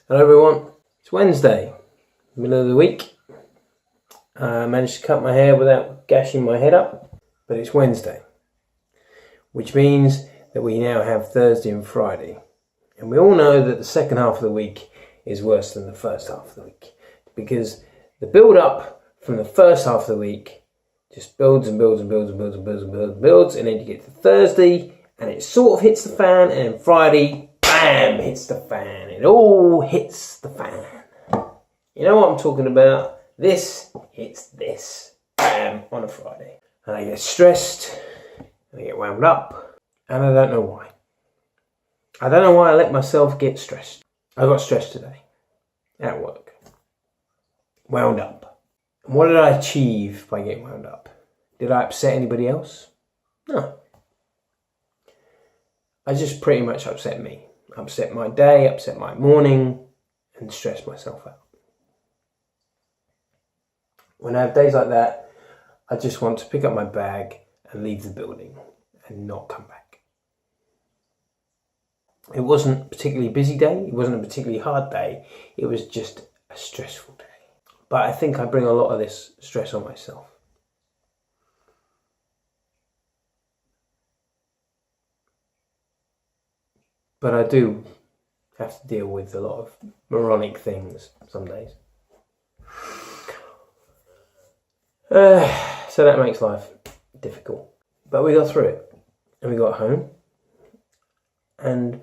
Hello everyone, it's Wednesday, middle of the week. I managed to cut my hair without gashing my head up, but it's Wednesday, which means that we now have Thursday and Friday. And we all know that the second half of the week is worse than the first half of the week, because the build up from the first half of the week just builds and builds and builds and builds and builds and builds and builds, and then you get to Thursday and it sort of hits the fan, and then Friday, bam, hits the fan. It all hits the fan. You know what I'm talking about? This hits this, bam, on a Friday. And I get stressed, and I get wound up, and I don't know why. I don't know why I let myself get stressed. I got stressed today, at work. Wound up. And what did I achieve by getting wound up? Did I upset anybody else? No. I just pretty much upset me. Upset my day, upset my morning, and stressed myself out. When I have days like that, I just want to pick up my bag and leave the building and not come back. It wasn't a particularly busy day, it wasn't a particularly hard day, it was just a stressful day. But I think I bring a lot of this stress on myself. But I do have to deal with a lot of moronic things some days. So that makes life difficult. But we got through it. And we got home. And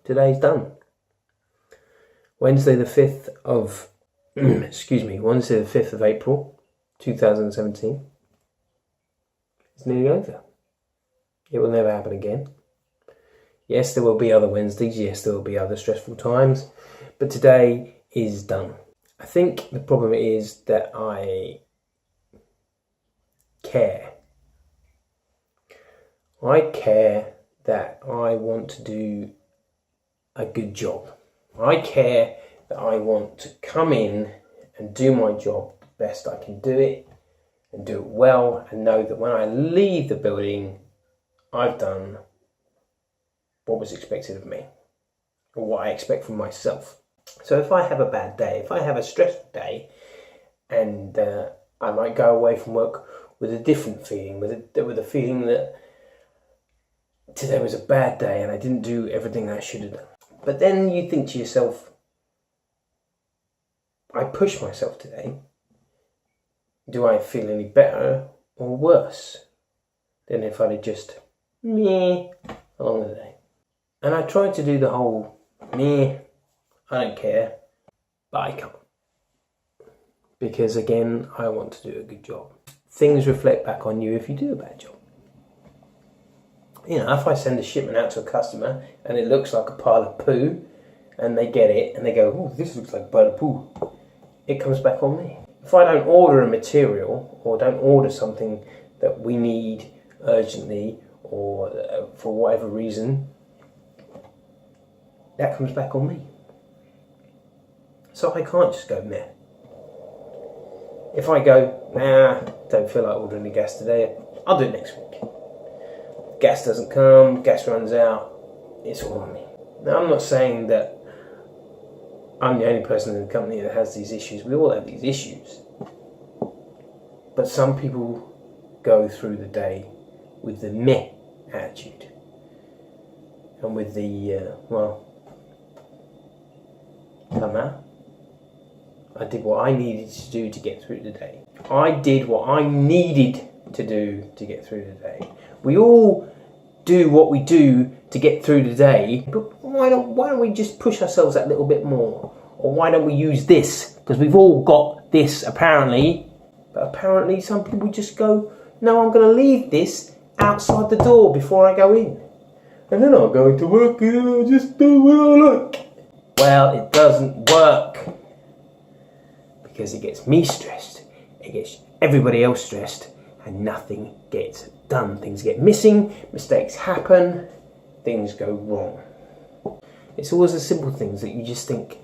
today's done. Wednesday the 5th of Wednesday the 5th of April 2017. It's nearly over. It will never happen again. Yes, there will be other Wednesdays. Yes, there will be other stressful times. But today is done. I think the problem is that I care. I care that I want to do a good job. I care that I want to come in and do my job the best I can do it and do it well, and know that when I leave the building, I've done what was expected of me, or what I expect from myself. So if I have a bad day, if I have a stressful day, and I might go away from work with a different feeling, with a feeling that today was a bad day and I didn't do everything I should have done. But then you think to yourself, I pushed myself today. Do I feel any better or worse than if I'd have just meh along the day? And I tried to do the whole meh, I don't care, but I can't. Because again, I want to do a good job. Things reflect back on you if you do a bad job. You know, if I send a shipment out to a customer and it looks like a pile of poo, and they get it and they go, oh, this looks like a pile of poo, it comes back on me. If I don't order a material or don't order something that we need urgently or for whatever reason, that comes back on me. So I can't just go meh. If I go, nah, don't feel like ordering the gas today, I'll do it next week. Gas doesn't come, gas runs out, it's all on me. Now I'm not saying that I'm the only person in the company that has these issues. We all have these issues. But some people go through the day with the meh attitude. And with the, I did what I needed to do to get through the day. I did what I needed to do to get through the day. We all do what we do to get through the day, but why don't we just push ourselves that little bit more? Or why don't we use this? Because we've all got this apparently, but apparently some people just go, no, I'm going to leave this outside the door before I go in. And then I'll go into work and I'll just do what I like. Well, it doesn't work. Because it gets me stressed, it gets everybody else stressed, and nothing gets done. Things get missing, mistakes happen, things go wrong. It's always the simple things that you just think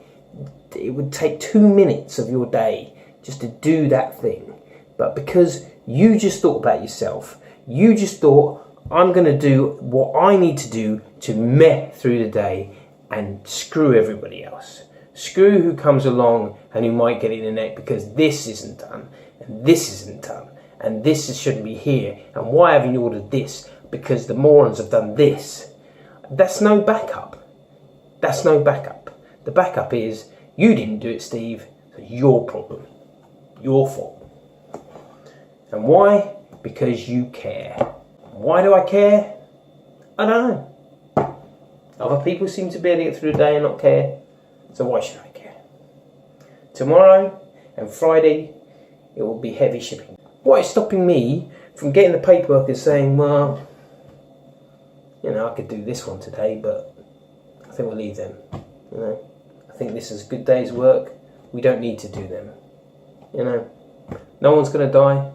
it would take 2 minutes of your day just to do that thing. But because you just thought about yourself, you just thought, I'm going to do what I need to do to meh through the day, and screw everybody else. Screw who comes along and who might get it in the neck because this isn't done, and this isn't done, and this shouldn't be here, and why haven't you ordered this? Because the morons have done this. That's no backup. That's no backup. The backup is, you didn't do it, Steve, so it's your problem. Your fault. And why? Because you care. Why do I care? I don't know. Other people seem to be able to get through the day and not care. So why should I care? Tomorrow and Friday, it will be heavy shipping. What is stopping me from getting the paperwork and saying, well, you know, I could do this one today, but I think we'll leave them. You know, I think this is a good day's work. We don't need to do them. You know, no one's going to die.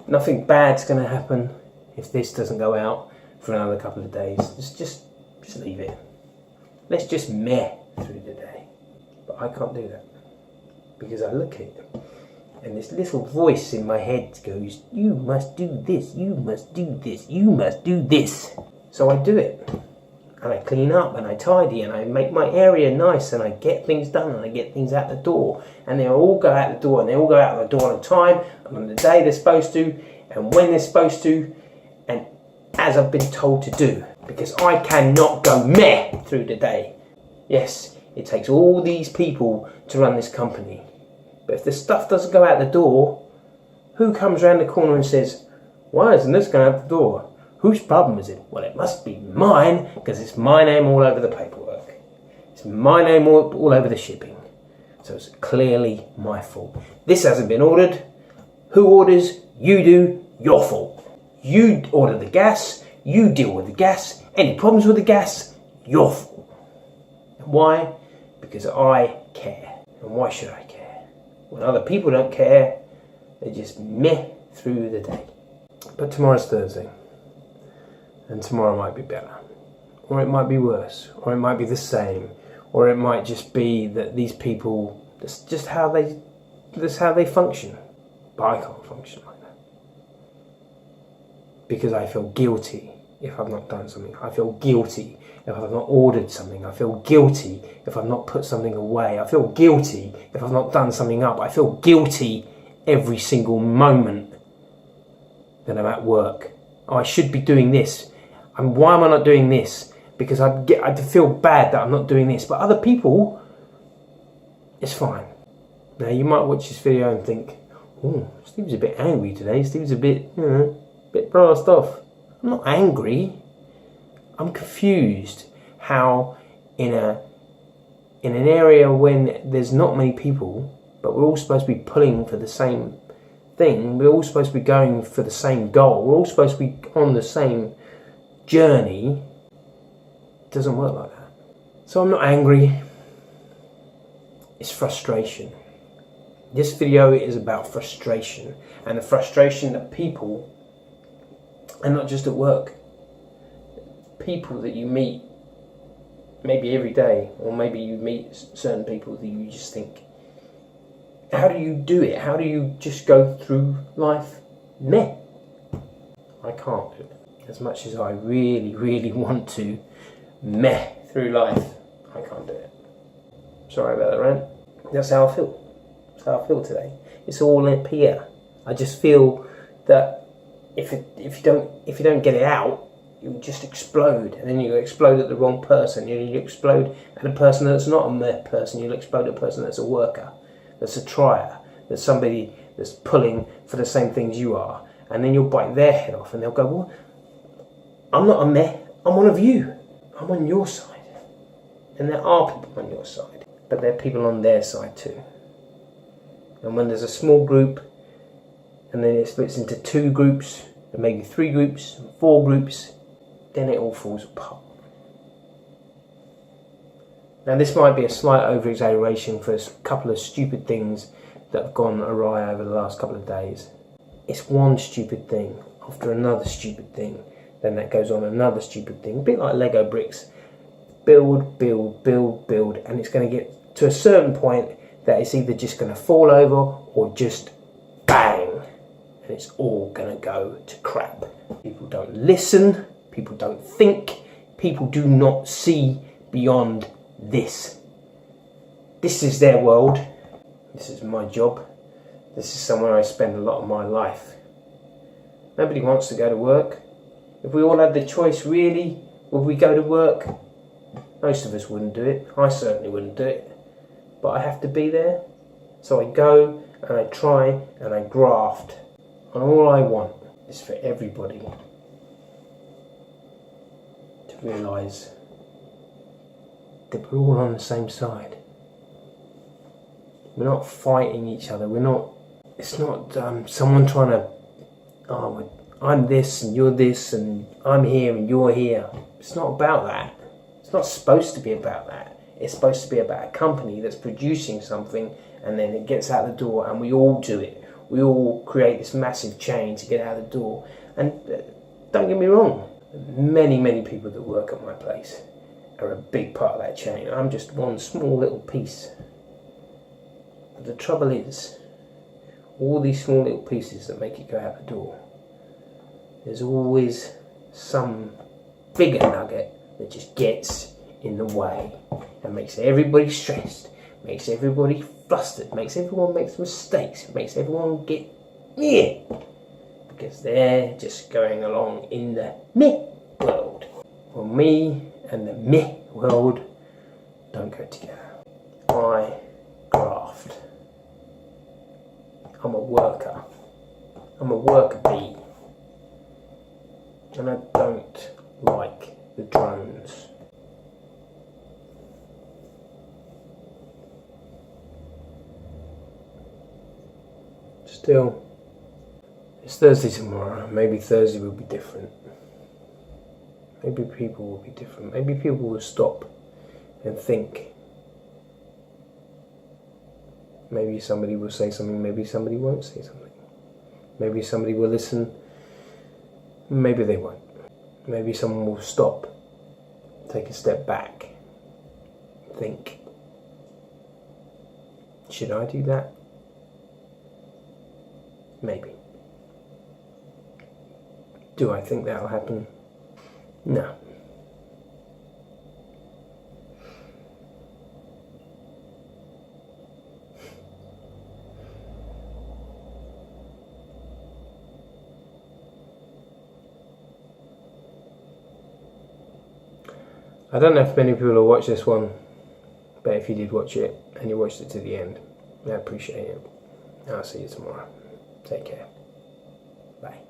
Nothing bad's going to happen if this doesn't go out for another couple of days. Just leave it. Let's just meh through the day. But I can't do that. Because I look at it, and this little voice in my head goes, you must do this, you must do this, you must do this. So I do it. And I clean up, and I tidy, and I make my area nice, and I get things done, and I get things out the door. And they all go out the door, and they all go out the door on time, and on the day they're supposed to, and when they're supposed to, and as I've been told to do. Because I cannot go meh through the day. Yes, it takes all these people to run this company. But if the stuff doesn't go out the door, who comes around the corner and says, why isn't this going out the door? Whose problem is it? Well, it must be mine, because it's my name all over the paperwork. It's my name all over the shipping. So it's clearly my fault. This hasn't been ordered. Who orders? You do. Your fault. You order the gas. You deal with the gas. Any problems with the gas? Your fault. Why? Because I care. And why should I care? When other people don't care, they just meh through the day. But tomorrow's Thursday. And tomorrow might be better. Or it might be worse. Or it might be the same. Or it might just be that these people, that's just how they function. But I can't function like that. Because I feel guilty if I've not done something. I feel guilty if I've not ordered something. I feel guilty if I've not put something away. I feel guilty if I've not done something up. I feel guilty every single moment that I'm at work. Oh, I should be doing this. And why am I not doing this? Because I'd feel bad that I'm not doing this. But other people, it's fine. Now, you might watch this video and think, oh, Steve's a bit angry today. Steve's a bit, bit brassed off. I'm not angry. I'm confused how in an area when there's not many people, but we're all supposed to be pulling for the same thing, we're all supposed to be going for the same goal, we're all supposed to be on the same journey, it doesn't work like that. So I'm not angry, it's frustration. This video is about frustration, and the frustration that people, and not just at work, people that you meet maybe every day, or maybe you meet certain people that you just think, how do you do it? How do you just go through life meh? I can't do it. As much as I really, really want to meh through life, I can't do it. Sorry about that rant. That's how I feel. That's how I feel today. It's all in here. I just feel that if you don't get it out, you just explode, and then you explode at the wrong person. You explode at a person that's not a meh person. You'll explode at a person that's a worker, that's a trier, that's somebody that's pulling for the same things you are, and then you'll bite their head off, and they'll go, well, I'm not a meh, I'm one of you. I'm on your side. And there are people on your side, but there are people on their side too. And when there's a small group, and then it splits into 2 groups, and maybe 3 groups, 4 groups, then it all falls apart. Now, this might be a slight over-exaggeration for a couple of stupid things that have gone awry over the last couple of days. It's one stupid thing after another stupid thing, then that goes on another stupid thing, a bit like Lego bricks. Build, build, build, build, and it's going to get to a certain point that it's either just going to fall over or just bang, and it's all going to go to crap. People don't listen, people don't think, people do not see beyond this. This is their world. This is my job. This is somewhere I spend a lot of my life. Nobody wants to go to work. If we all had the choice, really, would we go to work? Most of us wouldn't do it. I certainly wouldn't do it. But I have to be there. So I go and I try and I graft. And all I want is for everybody to realise that we're all on the same side. We're not fighting each other. It's not someone trying to, I'm this and you're this and I'm here and you're here. It's not about that. It's not supposed to be about that. It's supposed to be about a company that's producing something and then it gets out the door and we all do it. We all create this massive chain to get out the door. And don't get me wrong, many, many people that work at my place are a big part of that chain. I'm just one small little piece. But the trouble is, all these small little pieces that make it go out the door, there's always some bigger nugget that just gets in the way and makes everybody stressed, makes everybody flustered, makes everyone make mistakes, makes everyone get because they're just going along in the meh world. Well, me and the meh world don't go together. I graft. I'm a worker. I'm a worker bee. And I don't like the drones. Still, it's Thursday tomorrow. Maybe Thursday will be different. Maybe people will be different. Maybe people will stop and think. Maybe somebody will say something, maybe somebody won't say something. Maybe somebody will listen, maybe they won't. Maybe someone will stop, take a step back, think. Should I do that? Maybe. Do I think that'll happen? No. I don't know if many people will watch this one, but if you did watch it and you watched it to the end, I appreciate it. I'll see you tomorrow. Take care. Bye.